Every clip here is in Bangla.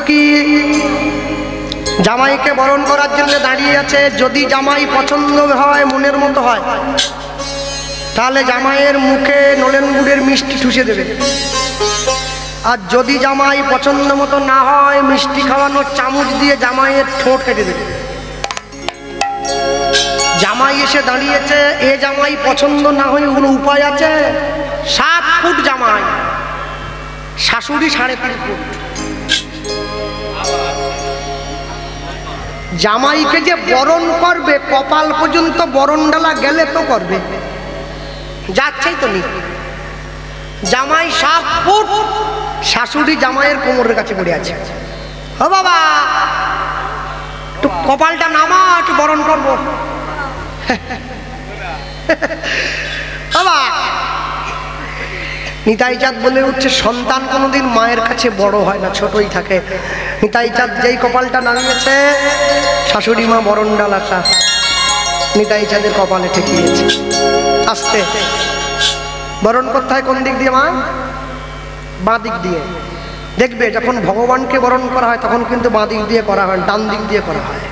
কি জামাইকে বরণ করার জন্য দাঁড়িয়ে আছে। যদি জামাই পছন্দ হয়, মনের মতো হয়, তাহলে জামাইয়ের মুখে নলেন গুড়ের মিষ্টি ঠুসে দেবে। আর যদি জামাই পছন্দ মতো না হয়, মিষ্টি খাওয়ানোর চামচ দিয়ে জামাইয়ের ঠোঁট কেটে দেবে। জামাই এসে দাঁড়িয়েছে, এ জামাই পছন্দ না হয় কোনো উপায় আছে? 7 ফুট জামাই, শাশুড়ি 3.5 ফুট। জামাইকে যে বরণ করবে, কপাল পর্যন্ত বরণ ডালা গেলে তো করবে, যাচ্ছেই তো নি। জামাই 7 ফুট, শাশুড়ি জামাইয়ের কোমরের কাছে পড়ে আছে। ও বাবা, একটু কপালটা নামা, একটু বরণ করবো। বাবা, নিতাই চাঁদ বলে উঠছে, সন্তান কোনোদিন মায়ের কাছে বড় হয় না, ছোটই থাকে। নিতাই চাঁদ যেই কপালটা নামিয়েছে, শাশুড়ি মা বরণ ডালাটা নিতাই চাঁদের কপালে ঠেকিয়েছে। আস্তে বরণ করতে হয় কোন দিক দিয়ে মা? বাঁ দিক দিয়ে। দেখবে যখন ভগবানকে বরণ করা হয় তখন কিন্তু বাঁ দিক দিয়ে করা হয়, ডান দিক দিয়ে করা হয়।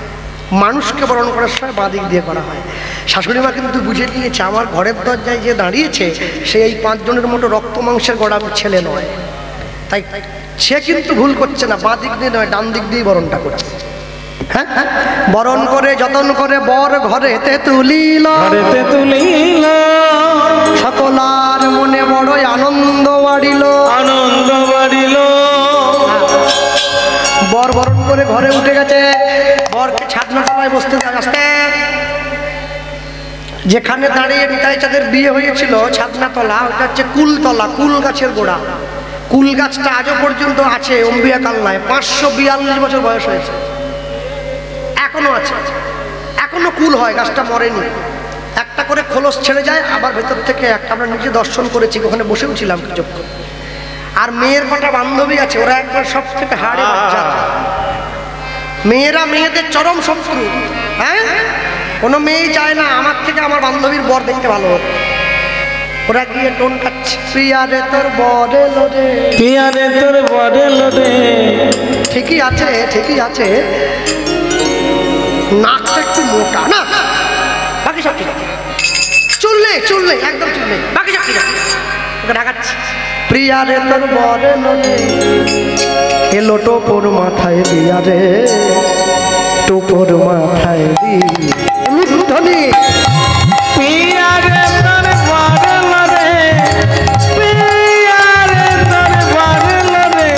মানুষকে বরণ করার সময় বাঁ দিক দিয়ে করা হয়। শাশুড়ি মা কিন্তু বুঝে নিয়েছে, আমার ঘরের দরজায় যে দাঁড়িয়েছে সে এই 5 জনের মতো রক্ত মাংসের গড়ার ছেলে নয়, তাই সে কিন্তু ভুল করছে না, বাঁ দিক দিয়ে নয়, ডান দিক দিয়ে বরণটা করছে। হ্যাঁ, বরণ করে যতন করে বর ঘরেতে তুলিল, সকলার মনে বড়ই আনন্দ বাড়িল, আনন্দ বাড়িল। বর বরণ করে ঘরে উঠে গেছে, বরকে ছাদনা তলায় বসতে আসতে। যেখানে দাঁড়িয়ে নিতাই চাঁদের বিয়ে হয়েছিল, ছাদনা তলা, ওটা হচ্ছে কুলতলা, কুল গাছের গোড়া। কুল গাছটা আজও পর্যন্ত আছে অম্বিয়া কালনায়, 542 বছর বয়স হয়েছে, এখনো আছে, এখনো কুল হয়, গাছটা মরেনি। একটা করে খোলস ছেড়ে যায়, আবার ভেতর থেকে একটা আমরা নিজে দর্শন করেছি, ওখানে বসেও ছিলাম কিছুক্ষণ। আর মেয়ের কটা বান্ধবী আছে, ওরা একবার সব থেকে হাড়ে বাচ্চা। মেয়েরা মেয়েদের চরম শত্রু। হ্যাঁ, কোনো মেয়েই চায় না আমার থেকে আমার বান্ধবীর বর দেখতে ভালো হোক। ওরা গিয়ে টোন খাচ্ছে, প্রিয়ারে তোর বর এলো রে, প্রিয়ারে তোর বর এলো রে। ঠিকই আছে, ঠিকই আছে, নাকটা একটু মোটা না, বাকি সব ঠিক আছে। চুল নেই, চুল নেই, একদম চুল নেই, বাকি সব ঠিক আছে। ওকে ঢাকাচ্ছি, প্রিয়ারে তোর বর এলো রে, এলো টোপর মাথায় দিয়া রে, টোপর মাথায় দি ধনী। প্রিয়ারে তোর বর এলো রে, প্রিয়ারে তোর বর এলো রে,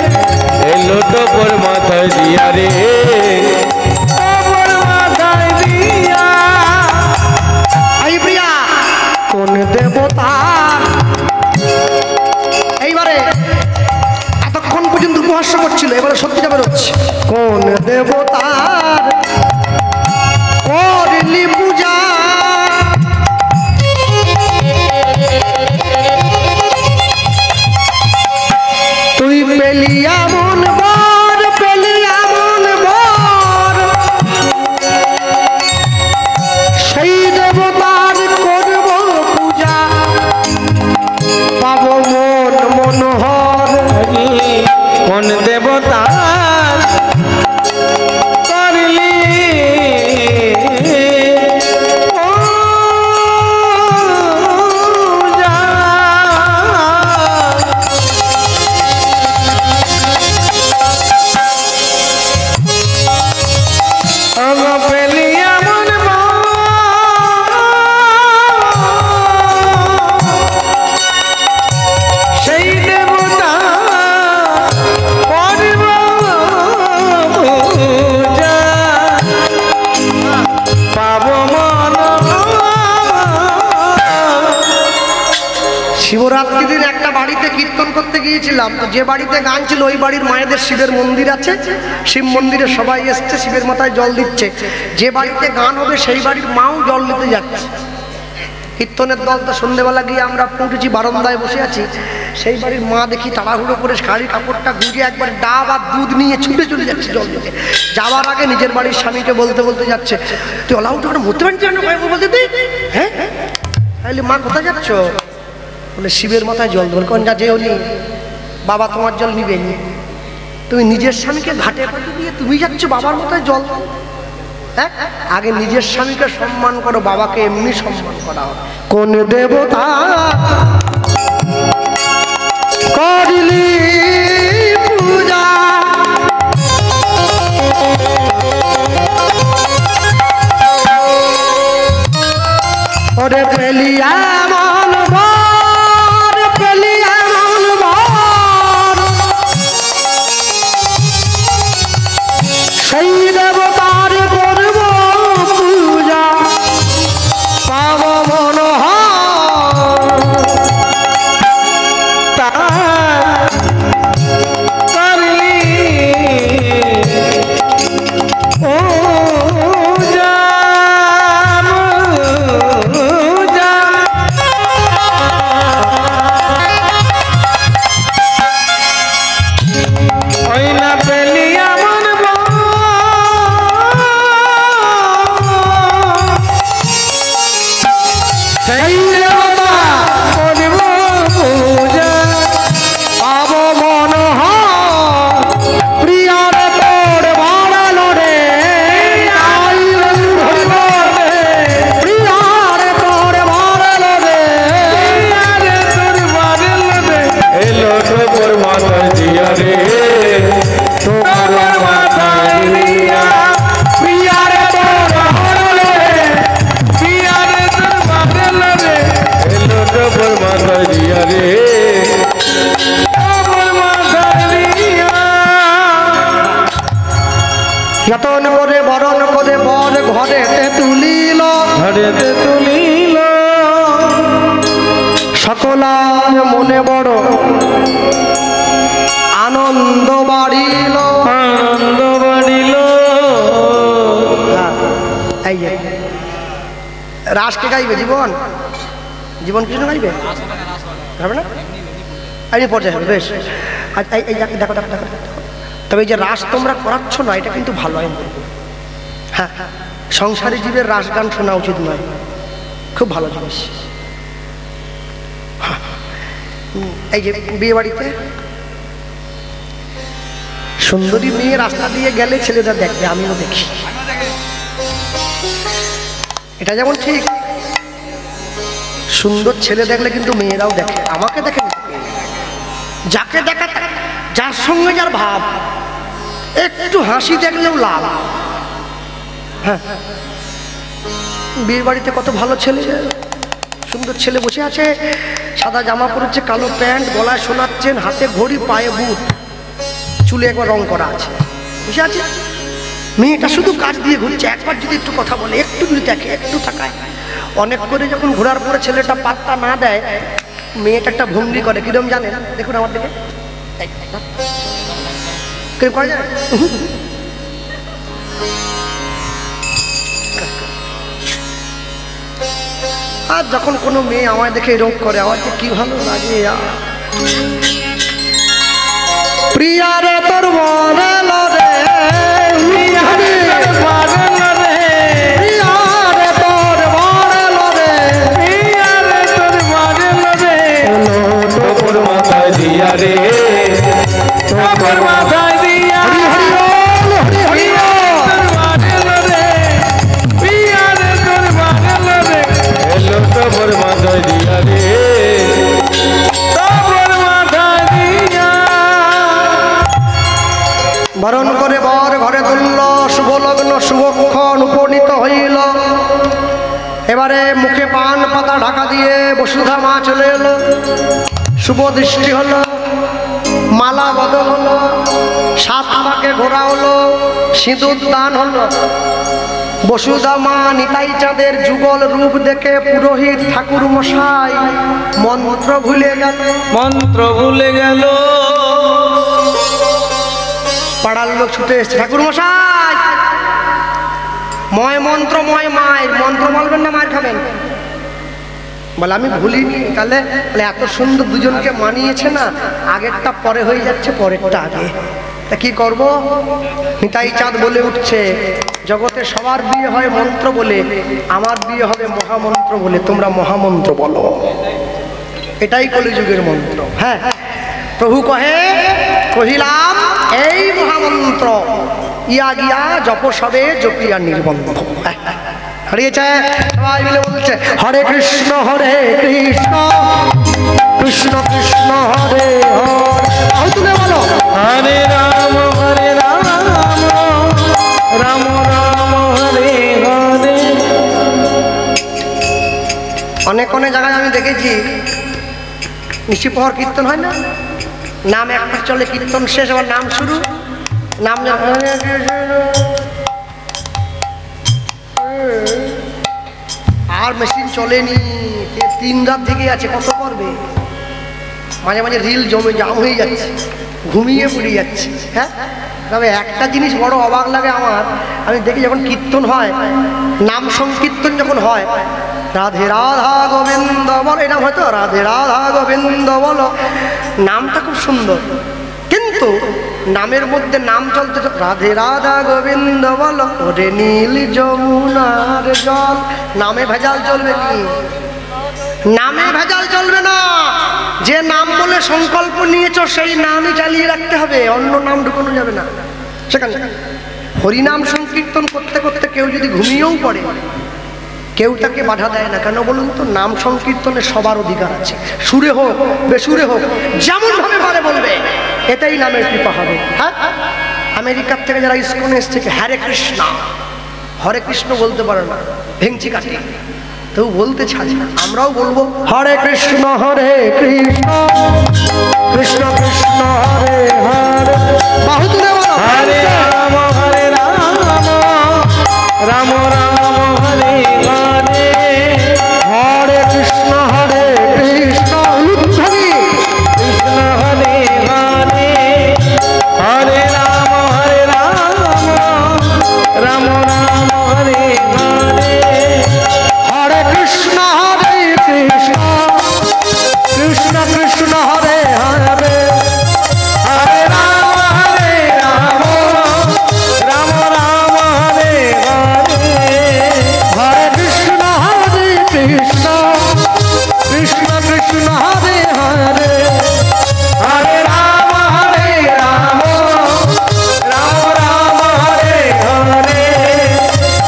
এলো টোপর মাথায় দিয়া রে, টোপর মাথায় দিয়া। আই প্রিয়া, কোন দেবতা? এইবারে এতক্ষণ পর্যন্ত উপহাস্য করছিল, এবারে সত্যিটা বেরোচ্ছে। কোন দেবতার করলি পূজা, তুই পেলি এমন বর, পেলি এমন বর, সেই দেবতার করব পূজা, পাবো মন মনোহর। কোন দেবতার করলি পূজা, পেলি এমন সেই দেবতা করব পূজা, পাবো মন। শিবরাত্রির দিন একটা বাড়িতে কীর্তন করতে গিয়েছিলাম, তো যে বাড়িতে গান ছিল ওই বাড়ির মায়েদের শিবের মন্দির আছে, শিব মন্দিরে সবাই এসছে, শিবের মাথায় জল দিচ্ছে। যে বাড়িতে গান হবে সেই বাড়ির মাও জল দিতে যাচ্ছে। কীর্তনের দলটা সন্ধ্যেবেলা গিয়ে আমরা পৌঁছেছি, বারান্দায় বসে আছি। সেই বাড়ির মা দেখি তাড়াহুড়ো করে শাড়ি কাপড়টা গুঁজে একবার ডাব আর দুধ নিয়ে ছুটে চলে যাচ্ছে জল দিতে। যাওয়ার আগে নিজের বাড়ির স্বামীকে বলতে বলতে যাচ্ছে, তুই অলাউট করে মরতে পারছি না বলতে তুই। হ্যাঁ, তাহলে মা কোথায় যাচ্ছ? বলে শিবের মাথায় জল দেবেন। কোন যা যেও নি, বাবা তোমার জল নিবে নি। তুমি নিজের স্বামীকে ঘাটে পাঠিয়ে দিয়ে তুমি যাচ্ছ বাবার মতো জল। হ্যাঁ, আগে নিজের স্বামীকে সম্মান করো, বাবাকে এমনি সম্মান করা হয়। কোন দেবতা করিলি পূজা, ওরে পেলিয়া মন ভর, পেলিয়া মন ভর, সেই দেবতার করব পূজা, পাব মন যতন করে বরণ করে বর ঘরেতে তুলিল, ঘরেতে তুলিল, সকলার মনে বড় আনন্দ বাড়িল, আনন্দ বাড়িল। এই যে রাসকে গাইবে জীবন, জীবন কৃষ্ণ গাইবে, হবে না? এই পর্যায়ে হবে, বেশ। এই দেখো দেখো দেখো, তবে এই যে রাস তোমরা করাচ্ছ না, এটা কিন্তু ভালো হয়। হ্যাঁ, সংসারী জীবের রাস গান শোনা উচিত নয়, খুব ভালো জিনিস। এই যে বিয়ে বাড়িতে সুন্দরী মেয়ে রাস্তা দিয়ে গেলে ছেলেরা দেখবে, আমিও দেখি, এটা যেমন ঠিক। সুন্দর ছেলে দেখলে কিন্তু মেয়েরাও দেখে, আমাকে দেখে, যাকে দেখা, যার সঙ্গে যার ভাব, একটু হাসি দেখলেও লাভ। হ্যাঁ, বিয়ে বাড়িতে কত ভালো ছেলে, সুন্দর ছেলে বসে আছে, সাদা জামা পরেছে, কালো প্যান্ট, গলায় শোনাচ্ছেন, হাতে ঘড়ি, পায়ে বুট, চুলে একবার রং করা আছে, বসে আছে। মেয়েটা শুধু কাজ দিয়ে ঘুরছে, একবার যদি একটু কথা বলে, একটু যদি দেখে, একটু তাকায়, অনেক করে যখন ঘোরার পরে ছেলেটা পাত্তা না দেয়, মেয়েটা একটা ভঙ্গি করে, কিরম জানেন? দেখুন আমার দিকে, করে যায়। আর যখন কোনো মেয়ে আমায় দেখে এরকম করে, আমার যে কি ভালো লাগে। প্রিয়ারে তোর মনে লরে, প্রিয়ারে তোর মনে লরে, প্রিয়ারে তোর মনে লরে, তোর মাথায় দিয়া রে, তোর মাথায় দিয়া, তোর মাথায় দিয়া রে, তোর মাথায় দিয়া। বরণ করে বর ঘরে তুলল, শুভ লগ্ন শুভক্ষণ উপনীত হইল। এবারে মুখে পান পাতা ঢাকা দিয়ে বসুধা মা চলে এলো, শুভ দৃষ্টি হলো, মালা বদল হলো, সাত পাকে ঘোরা হলো, সিঁদুর দান হলো। বসুধা মা নিতাই চাঁদের যুগল রূপ দেখে পুরোহিত ঠাকুর মশাই মন্ত্র ভুলে গেল, মন্ত্র ভুলে গেল। পাড়ার লোক ছুটে এসছে, ঠাকুর মশাই ময় মন্ত্র, ময় মায়ের মন্ত্র বলবেন না, মায়ের খাবেন। বলে আমি ভুলিনি। তাহলে এত সুন্দর দুজনকে মানিয়েছে না, আগেরটা পরে হয়ে যাচ্ছে, পরেরটা আগে। তা কি করব? নিতাই চাঁদ বলে উঠছে, জগতে সবার বিয়ে হয় মন্ত্র বলে, আমার বিয়ে হবে মহামন্ত্র বলে, তোমরা মহামন্ত্র বলো, এটাই কলিযুগের মন্ত্র। হ্যাঁ, প্রভু কহে কহিলাম এই মহামন্ত্র ইয়া গিয়া জপ সবে জপিয়া নির্বন্ধ। হারিয়েছে সবাই মিলে বলছে হরে কৃষ্ণ কৃষ্ণ কৃষ্ণ হরে হরে। তুলে বলো হরে রাম রাম রাম হরে হরে। অনেক অনেক জায়গায় আমি দেখেছি নিশি প্রহর কীর্তন হয় না, নাম একটা চলে, কীর্তন শেষ আবার নাম শুরু, নাম আর মেশিন চলেনি, 3 রাত থেকে আছে, কত করবে? মাঝে মাঝে রিল জমে জাম হয়ে যাচ্ছে, ঘুমিয়ে পড়ে যাচ্ছে। হ্যাঁ, তবে একটা জিনিস বড় অবাক লাগে আমার, আমি দেখি যখন কীর্তন হয়, নাম সংকীর্তন যখন হয়, রাধে রাধা গোবিন্দ বলো, এটা হয়তো রাধে রাধা গোবিন্দ বলো, নামটা খুব সুন্দর, কিন্তু নামের মধ্যে নাম চলতে রাধে রাধা গোবিন্দ বলো ওরে নীল যমুনার জল। নামে ভেজাল চলবে কি? নামে ভেজাল চলবে না। যে নাম বলে সংকল্প নিয়েছ সেই নামই চালিয়ে রাখতে হবে, অন্য নাম ঢুকানো যাবে না সেখানে। হরিনাম সংকীর্তন করতে করতে কেউ যদি ঘুমিয়েও পড়ে, কেউ তাকে বাধা দেয় না। কেন বলুন তো? নাম সংকীর্তনে সবার অধিকার আছে, সুরে হোক বেসুরে হোক, যেমন ভাবে পারে বলবে, এটাই নামের কৃপা হবে। হ্যাঁ, আমেরিকার থেকে যারা ইসকনে এসছে হরে কৃষ্ণ হরে কৃষ্ণ বলতে পারে না, ভেঙচি কাটে, কেউ বলতে ছাড়ে না। আমরাও বলবো হরে কৃষ্ণ কৃষ্ণ কৃষ্ণ হরে হরে। বাহু তুলে বলো হরে রাম রাম রাম হরে হরে। হরে কৃষ্ণ কৃষ্ণ কৃষ্ণ হরে হরে। হরে রাম রাম রাম হরে হরে। হরে কৃষ্ণ কৃষ্ণ কৃষ্ণ হরে হরে। হরে রাম রাম রাম হরে হরে। হরে কৃষ্ণ কৃষ্ণ কৃষ্ণ কৃষ্ণ হরে হরে। হরে রাম রাম রাম হরে হরে।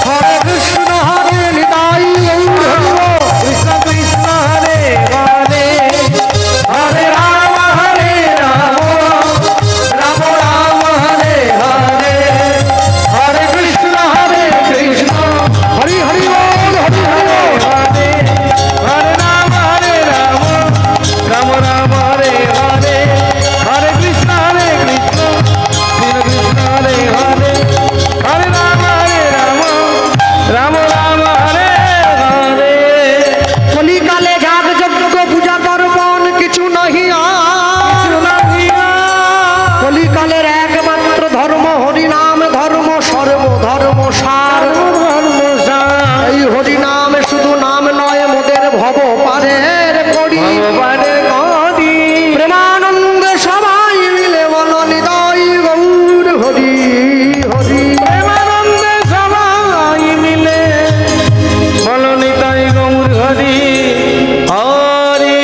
হরে কৃষ্ণ হরে নিতাই কৃষ্ণ কৃষ্ণ হরে হরে। হরে রাম রাম রাম হরে হরে। হরে কৃষ্ণ কৃষ্ণ হরি হরি বল হরি হরি বল। হরে। হরে রাম রাম রাম হরে হরে। হরে কৃষ্ণ কৃষ্ণ কৃষ্ণ হরে হরে। হরে রাম রাম রাম হরে হরে। কলিকালে যাগ যজ্ঞ পূজা পার্বণ কিছু নাহি আর। কলিকালের একমাত্র ধর্ম হরিনাম ধর্ম, সর্বধর্ম সার। এই হরিনাম শুধু নাম নয়, মোদের ভব পারের করি। প্রেমানন্দ সবাই মিলে বলো নিতাই গৌর হরি হরি। প্রেমানন্দে সবাই মিলে বলো নিতাই গৌর হরি হরি।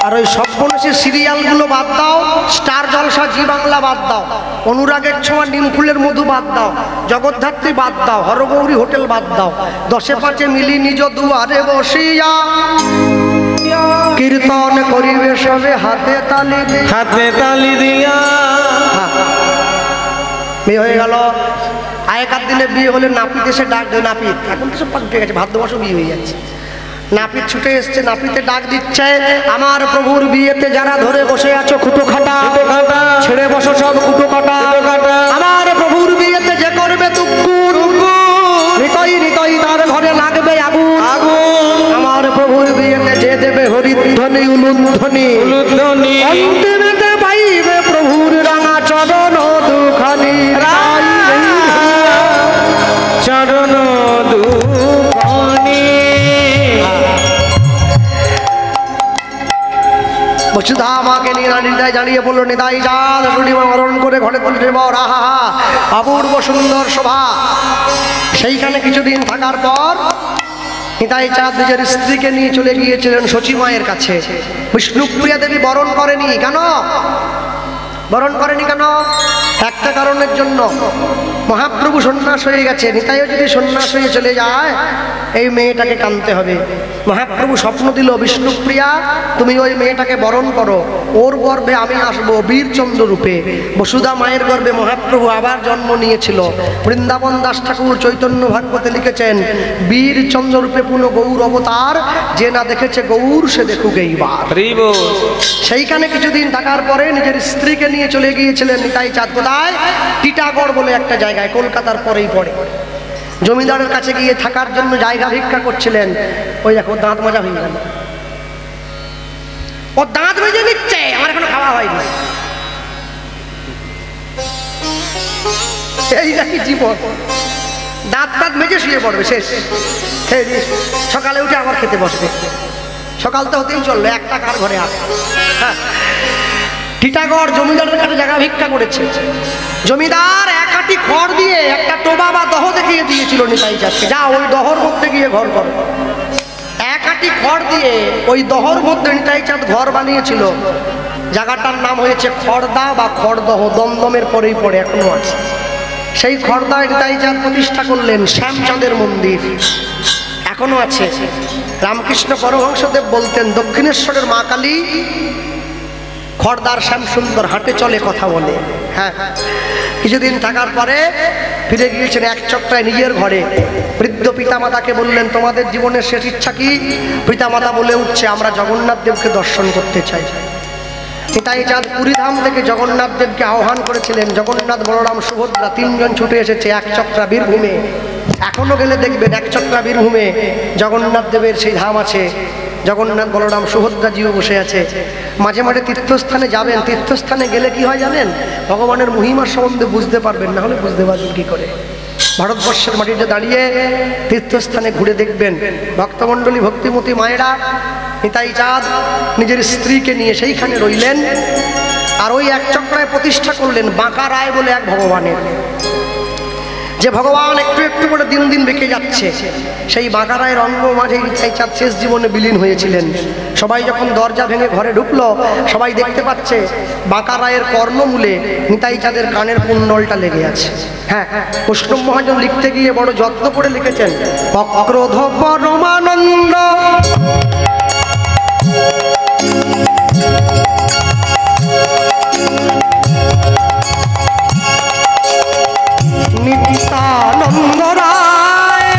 আর ওই সব্যনশী সিরিয়ালগুলো বাদ দাও, স্টার জলসা জি বাংলা বাদ দাও, অনুরাগের ছোঁয়া নিমফুলের মধু বাদ দাও, জগদ্ধাত্রী বাদ দাও, হরগৌরী হোটেল বাদ দাও, 10-5 মিলি নিজ দুয়ারে বসিয়া কীর্তন করিবে সবে হাতে তালি দিয়া। হাতে তালি দিয়া। বিয়ে হয়ে গেল, আগেকার দিনে বিয়ে হলে নাপিত এসে ডাক দেয়, নাপিত, এখন তো সব পাল্টে গেছে, ভাদ্রমাসও বিয়ে হয়ে যাচ্ছে, নাপিত ছুটে এসছে, নাপিতে ডাক দিচ্ছে, আমার প্রভুর বিয়েতে যারা ধরে বসে আছো খুঁটো খাটা, ছেড়ে বসো সব খুঁটো কাটা। আমার প্রভুর বিয়েতে যে করবে তুকুর, নিতাই নিতাই তার ঘরে লাগবে আগুন। আমার প্রভুর বিয়েতে যে দেবে হরিধ্বনি উলুধ্বনি, অন্তিমেতে পাইবে প্রভুর রাঙা চরণ দুখানি। চরণ দুখানি। বসুধা আমাকে নিরানিদায় জানিয়ে বললো, নিতাই চাঁদ পূর্ণিমা বরণ করে ঘরে তুলবে রাহা, অপূর্ব সুন্দর শোভা। সেইখানে কিছুদিন থাকার পর নিতাই চাঁদ নিজের স্ত্রীকে নিয়ে চলে গিয়েছিলেন শচী মায়ের কাছে। বিষ্ণুপ্রিয়া দেবী বরণ করেনি কেন? বরণ করেনি কেন? একটা কারণের জন্য, মহাপ্রভু সন্ন্যাস হয়ে গেছে, নিতাইও যদি সন্ন্যাস হয়ে চলে যায় এই মেয়েটাকে কানতে হবে। মহাপ্রভু স্বপ্ন দিল, বিষ্ণুপ্রিয়া তুমি ওই মেয়েটাকে বরণ করো, ওর গর্ভে আমি আসবো বীরচন্দ্র রূপে। বসুধা মায়ের গর্ভে মহাপ্রভু আবার জন্ম নিয়েছিল। বৃন্দাবন দাস ঠাকুর চৈতন্য ভাগবতে লিখেছেন, বীরচন্দ্র রূপে পুনঃ গৌর অবতার, যে না দেখেছে গৌর সে দেখুক এইবার। সেইখানে কিছুদিন থাকার পরে নিজের স্ত্রীকে নিয়ে চলে গিয়েছিলেন নিতাই চাঁদ। কোথায়? টিটাগড় বলে একটা জায়গায়, কলকাতার পরেই পড়ে। জমিদারের কাছে গিয়ে থাকার জন্য জায়গা ভিক্ষা করছিলেন। ওই দেখো দাঁত মাজা হয়ে গেল, ও দাঁত মেজে নিচ্ছে, আমার এখনো খাওয়া হয়নি। এই নাকি জীবন, দাঁত দাঁত মেজে শুয়ে পড়বে, শেষ। সকালে উঠে আবার খেতে বসবে, সকাল তো হতেই চললো, একটা কার ঘরে আসে। হ্যাঁ, টিটাগড় জমিদারের কাছে জায়গা ভিক্ষা করেছে। জমিদার এক আটি খড় দিয়ে একটা টোবা বা দহ দেখিয়ে দিয়েছিল নিতাই চাঁদকে, যা ওই দহর মধ্যে গিয়ে ঘর করো। এক আটি খড় দিয়ে ওই দহর মধ্যে নিতাই চাঁদ ঘর বানিয়েছিল। জায়গাটার নাম হয়েছে খড়দা বা খড়দহ, দমদমের পরেই পড়ে, এখনো আছে। সেই খড়দায় নিতাই চাঁদ প্রতিষ্ঠা করলেন শ্যামচাঁদের মন্দির, এখনো আছে। রামকৃষ্ণ পরমহংসদেব বলতেন, দক্ষিণেশ্বরের মা কালী খড়দার শ্যাম সুন্দর, হাটে চলে কথা বলে। হ্যাঁ, কিছুদিন থাকার পরে ফিরে গিয়েছেন এক চক্রায় নিজের ঘরে। বৃদ্ধ পিতামাতাকে বললেন, তোমাদের জীবনের শেষ ইচ্ছা কি? পিতামাতা বলে উঠছে, আমরা জগন্নাথ দেবকে দর্শন করতে চাই। নিতাই চাঁদ পুরীধাম থেকে জগন্নাথ দেবকে আহ্বান করেছিলেন। জগন্নাথ, বলরাম, সুভদ্রা তিনজন ছুটে এসেছে এক চক্রা বীরভূমে। এখনো গেলে দেখবেন এক চক্রা বীরভূমে জগন্নাথ দেবের সেই ধাম আছে। জগন্নাথ, বলরাম, সুভদ্রাজিও বসে আছে। মাঝে মাঝে তীর্থস্থানে যাবেন, তীর্থস্থানে গেলে কি হয় জানেন? ভগবানের মহিমার সম্বন্ধে বুঝতে পারবেন, না হলে বুঝতে পারবেন কি করে? ভারতবর্ষের মাটিতে দাঁড়িয়ে তীর্থস্থানে ঘুরে দেখবেন, ভক্তমণ্ডলী, ভক্তিমতী মায়েরা, নিতাই চাঁদ নিজের স্ত্রীকে নিয়ে সেইখানে রইলেন। আর ওই এক চক্রায় প্রতিষ্ঠা করলেন বাঁকা রায় বলে এক ভগবানের, যে ভগবান একটু একটু করে দিন দিন বেঁকে যাচ্ছে। সেই বাঁকা রায়ের অঙ্গ মাঝে নিতাই চাঁদ শেষ জীবনে বিলীন হয়েছিলেন। সবাই যখন দরজা ভেঙে ঘরে ঢুকলো, সবাই দেখতে পাচ্ছে বাঁকা রায়ের কর্ণমূলে নিতাই চাঁদের কানের কুণ্ডলটা লেগে আছে। হ্যাঁ, বৈষ্ণব মহাজন লিখতে গিয়ে বড় যত্ন করে লিখেছেন, অক্রোধ পরমানন্দ নিত্যানন্দ রায়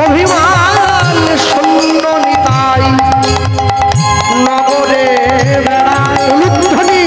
অভিমান শূন্য নিতাই নগরে বেড়ায়। উলুধ্বনি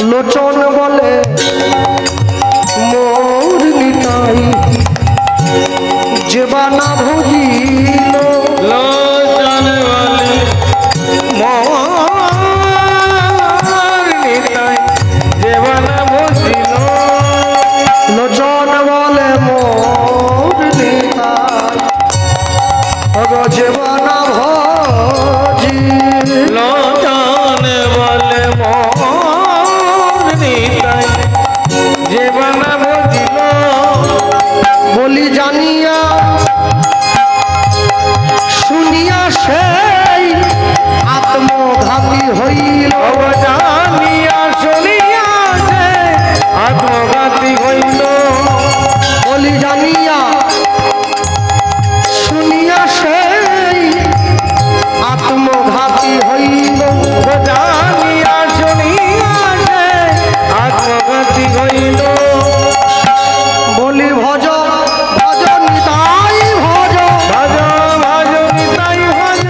লোচন বলে মোর নিতাই যেবানা ভজিল লোচন বলে মোর নিতাই যেবানা ভজিল লোচন বলে মোর নিতাই যেবানা ভজিল লোচন বলে মোর নিতাই যেবানা ভজিল বলি জানিয়া শুনিয়া সেই আত্মঘাতী হইল জানিয়া শুনিয়া যে আত্মঘাতী হইল বলি জানিয়া শুনিয়া সেই আত্মঘাতী হইল জানিয়া শুনিয়া যে আত্মঘাতী হইল বলি ভজ ভজ নিতাই ভজ ভজ ভজ নিতাই ভজ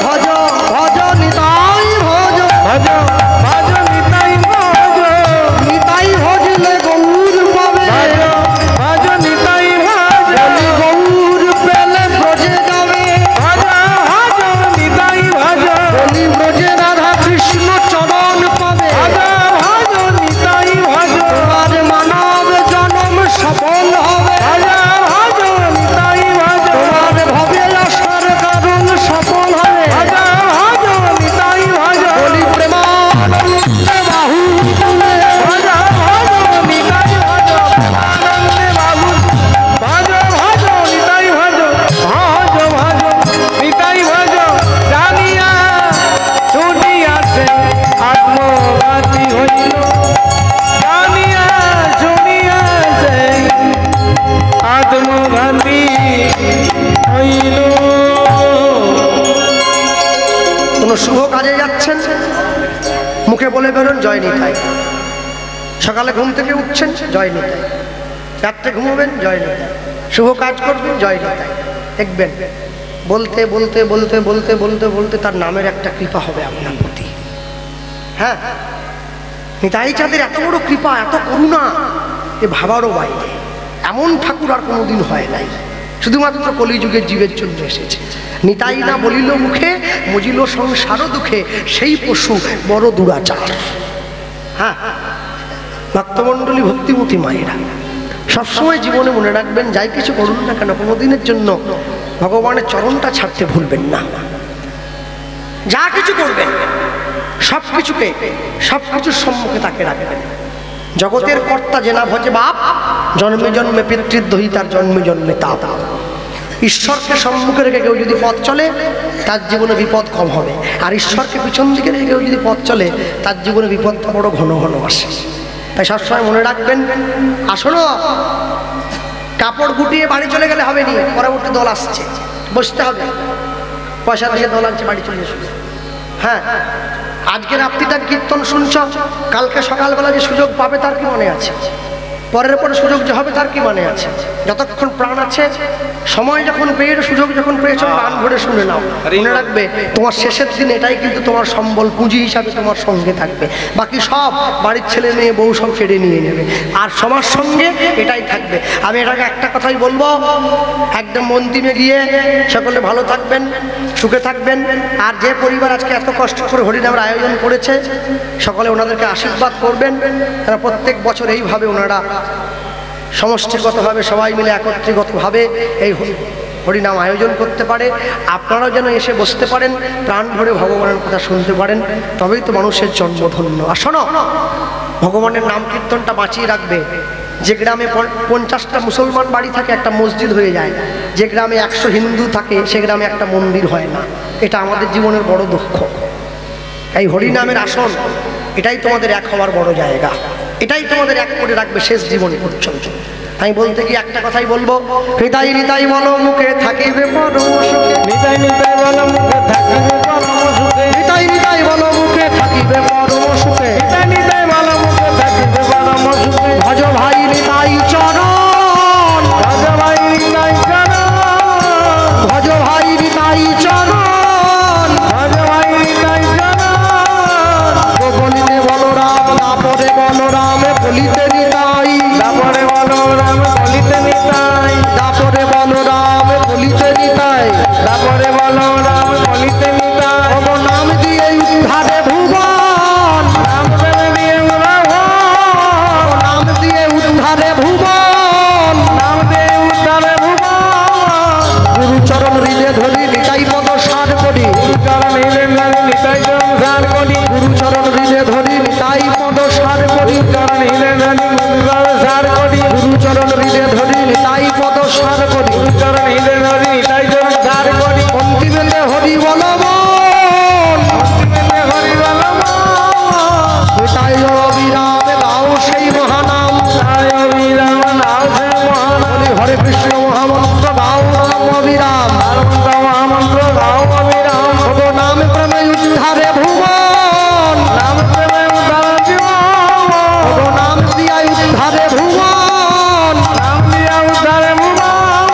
ভজ ভজ নিতাই ভজ ভজ ভজ নিতাই ভজ নিতাই ভজলে গৌর পাবে ভজ ভজ নিতাই ভজ বলি গৌর পেলে ব্রজে যাবে ভজ ভজ নিতাই ভজ বলি ব্রজে রাধা কৃষ্ণ চরণ পাবে ভজ ভজ নিতাই ভজ তোমার মানব জনম সফল হবে ভজ ভজ নিতাই ভজ তোমার ভবে আসার কারণ সফল হবে ভজ ভজ নিতাই ভজ বলি প্রেমানন্দে বাহু তুলে ভজ ভজ নিতাই ভজ আনন্দে বাবু ভজ ভজ নিতাই ভজ ভজ ভজ নিতাই ভজ জানিয়া শুনিয়াছে আত্মঘাতী হইল জানিয়া শুনিয়াছে আত্মঘাতী হইল কোনো শুভ কাজে যাচ্ছেন মুখে বলে বেরোন জয় নিতাই সকালে ঘুম থেকে উঠছেন জয় নিতাই রাত্রে ঘুমোবেন জয় নিতাই শুভ কাজ করবেন জয় নিতাই দেখবেন বলতে বলতে বলতে বলতে বলতে বলতে তার নামের একটা কৃপা হবে আপনার প্রতি। হ্যাঁ, নিতাই চাঁদের এত বড় কৃপা, এত করুণা, এ ভাবারও বাইরে। এমন ঠাকুর আর কোনোদিন হয় নাই, শুধুমাত্র কলিযুগের জীবের জন্য এসেছে। নিতাই না বলিল মুখে, মজিল সংসারও দুঃখে, সেই পশু বড় দুরাচার। হ্যাঁ, ভক্তমণ্ডলী, ভক্তিমতী মায়েরা, সবসময় জীবনে মনে রাখবেন, যাই কিছু করুন না কেন, কোনোদিনের জন্য ভগবানের চরণটা ছাড়তে ভুলবেন না। যা কিছু করবেন সবকিছুর সম্মুখে তাকে রাখবেন। জগতের কর্তা যে না ভজে বাপ, জন্মে জন্মে পিতৃদ্রোহী, তার জন্মে জন্মে তাপ। ঈশ্বরকে সম্মুখে রেখে কেউ যদি পথ চলে, তার জীবনে বিপদ কম হবে। আর ঈশ্বরকে পিছন দিকে রেখে কেউ যদি পথ চলে, তার জীবনে বিপদটা বড় ঘন ঘন আসে। তাই সবসময় মনে রাখবেন, আসলো কাপড় গুটিয়ে বাড়ি চলে গেলে হবে নি, পরবর্তী দল আসছে, বসতে হবে, পয়সা দিয়ে দল আনছে, বাড়ি চলে এসো। হ্যাঁ, আজকে রাত্রিটা কীর্তন শুনছ, কালকে সকালবেলা যে সুযোগ পাবে তার কি মনে আছে? পরের পরে সুযোগ যে হবে তার কি মনে আছে? যতক্ষণ প্রাণ আছে, সময় যখন পেয়ে, সুযোগ যখন পেয়েছ, প্রাণ ভরে শুনে নাও। মনে রাখবে, তোমার শেষের দিন এটাই কিন্তু তোমার সম্বল, পুঁজি হিসাবে তোমার সঙ্গে থাকবে। বাকি সব বাড়ির ছেলে মেয়ে বউ সব কেড়ে নিয়ে নেবে, আর সবার সঙ্গে এটাই থাকবে। আমি এটাকে একটা কথাই বলবো, একদম অন্তিমে গিয়ে সকলে ভালো থাকবেন, সুখে থাকবেন। আর যে পরিবার আজকে এত কষ্ট করে হরিনামের আয়োজন করেছে, সকলে ওনাদেরকে আশীর্বাদ করবেন। তারা প্রত্যেক বছর এইভাবে ওনারা সমষ্টিগতভাবে সবাই মিলে একত্রিতভাবে এই হরিনাম আয়োজন করতে পারে। আপনারাও যেন এসে বসতে পারেন, প্রাণ ভরে ভগবানের কথা শুনতে পারেন, তবেই তো মানুষের জন্মধন্য। আর শোনো, ভগবানের নাম কীর্তনটা বাঁচিয়ে রাখবে। যে গ্রামে 50টা মুসলমান বাড়ি থাকে, একটা মসজিদ হয়ে যায়। যে গ্রামে 100 হিন্দু থাকে, সে গ্রামে একটা মন্দির হয় না। এটা আমাদের জীবনের বড় দুঃখ। এই হরিনামের আসন, এটাই তোমাদের এক হওয়ার বড় জায়গা, এটাই তোমাদের এক করে রাখবে শেষ জীবন পর্যন্ত। আমি বলতে গিয়ে একটা কথাই বলবো, হৃদয় হৃদয় বলো মুখে থাকিবে পরম সুখে, নিতাই নিতাই বলো মুখে থাকিবে পরম সুখে, হৃদয় হৃদয় বলো মুখে থাকিবে পরম সুখে, নিতাই নিতাই বলো মুখে থাকিবে পরম সুখে। ভজ ভাই নিতাই চরণ, ভজ ভাই নিতাই চরণ, ভজ ভাই নিতাই চরণ, ভজ ভাই নিতাই চরণ, বলিতে বলো রাম নাম তারপরে বলরাম বলিতে নিতাই, তারপরে বলরাম বলিতে নিতাই, তারপরে বলরাম বলিতে নিতাই, তারপরে বলরাম বলিতে নিতাই, তব নাম দিয়ে উদ্ধারে ভুবন, নাম প্রেমে দিয়ে উদ্ধার, তব নাম দিয়ে উদ্ধারে ভুবন, নাম দিয়ে উদ্ধারে ভুবন, গুরুচরণ হৃদে ধরি নিতাই পদ সার করি, চরণ হৃদে ধরি নিতাই চরণ সার করি, গুরুচরণ হৃদে ধরি নিতাই পদ সার করি, চরণ হৃদে ধরি চরণ সার করি, গুরুচরণ হৃদে ধরি নিতাই পদ সার করি, চরণ হৃদে ধরি নিতাই চরণ সার করি, অন্তিমেতে হরি বলবন, অন্তিমে হরি বলরাম, নিতাই অবিরাম গাও সেই মহানাম, তাই অবিরাম নাম সে মহানাম, বলি হরে কৃষ্ণ মহামন্ত্র গাও নাম অবিরাম, মহামন্ত্র মহামন্ত্র গাও অবিরাম, তব নাম প্রেমে উদ্ধারে ভুবন, নাম প্রেমে উদ্ধার জীবন, তব নাম দিয়াই উদ্ধারে ভুবন, নাম দিয়া উদ্ধারে ভুবন,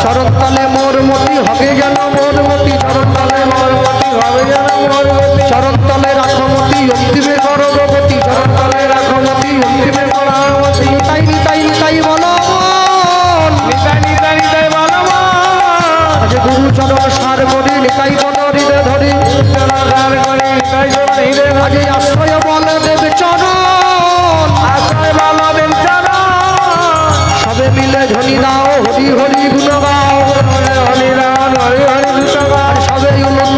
চরণতলে মোর মতি হবে যেন মোর মতি, চরণতলে মোর মতি হবে যেন মোর গতি, চরণতলে রাখমতি অন্তিমে গর্ভবতী, চরণতলে রাখমতি অন্তিমে গর্ভবতী, নিতাই নিতাই নিতাই বলবন, নিতাই নিতাই নিতাই বলরাম, আজ গুরু চরণ সার করি নিতাই পদ হৃদে ধরি, চরণ সার করি নিতাই চরণ হৃদে আজ ধরি, আশ্রয় বল দেব চরণ, আশ্রয় বলদেব চরণ, সবে মিলে ধ্বনি দাও হরি হরি গুণ গাও, হরি রাম হরি হরি দুর্গা, সবে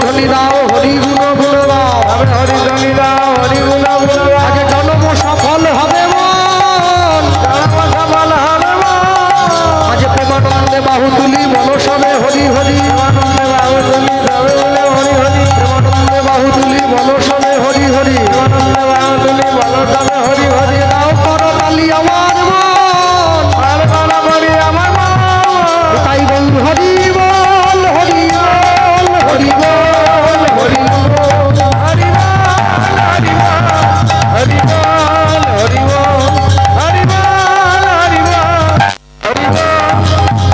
ধ্বনি দাও হরি গুণ গুণ গাও, হরি ধনি দাও হরি গুণ গুণ গাও, আজ জন্ম সফল হবে মন, জন্ম সফল হবে মন, আজ প্রেমানন্দে বাহু তুলি মন সবে হরি হরি, আনন্দে বাহু তুলি সবে বলে হরি হরি, প্রেমানন্দে বাহু তুলি মন সবে হরি হরি, আনন্দে বাহু তুলি বল সবে হরি হরি, দাও করতালি আমার মন, আর বল করি আমার মন, তাই বল হরি বল হরি বল হরি বল হরি বল, হরি বল হরি বল হরি বল হরি বল হরি বল হরি বল হরি বল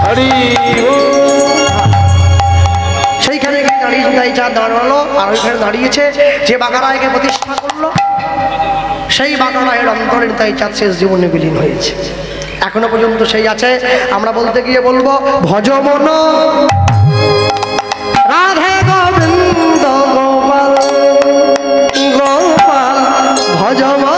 হরি বল। সেইখানে গিয়ে দাঁড়িয়ে নিতাই চাঁদ দাঁড়ালো, আর ওইখানে দাঁড়িয়েছে যে বাগারায়কে প্রতিষ্ঠা করলো, সেই বাগারায়ের অন্তরে নিতাই চাঁদ শেষ জীবনে বিলীন হয়েছে, এখনো পর্যন্ত সেই আছে। আমরা বলতে গিয়ে বলবো ভজ মন রাধে গোবিন্দ গোপাল গোপাল ভজ মন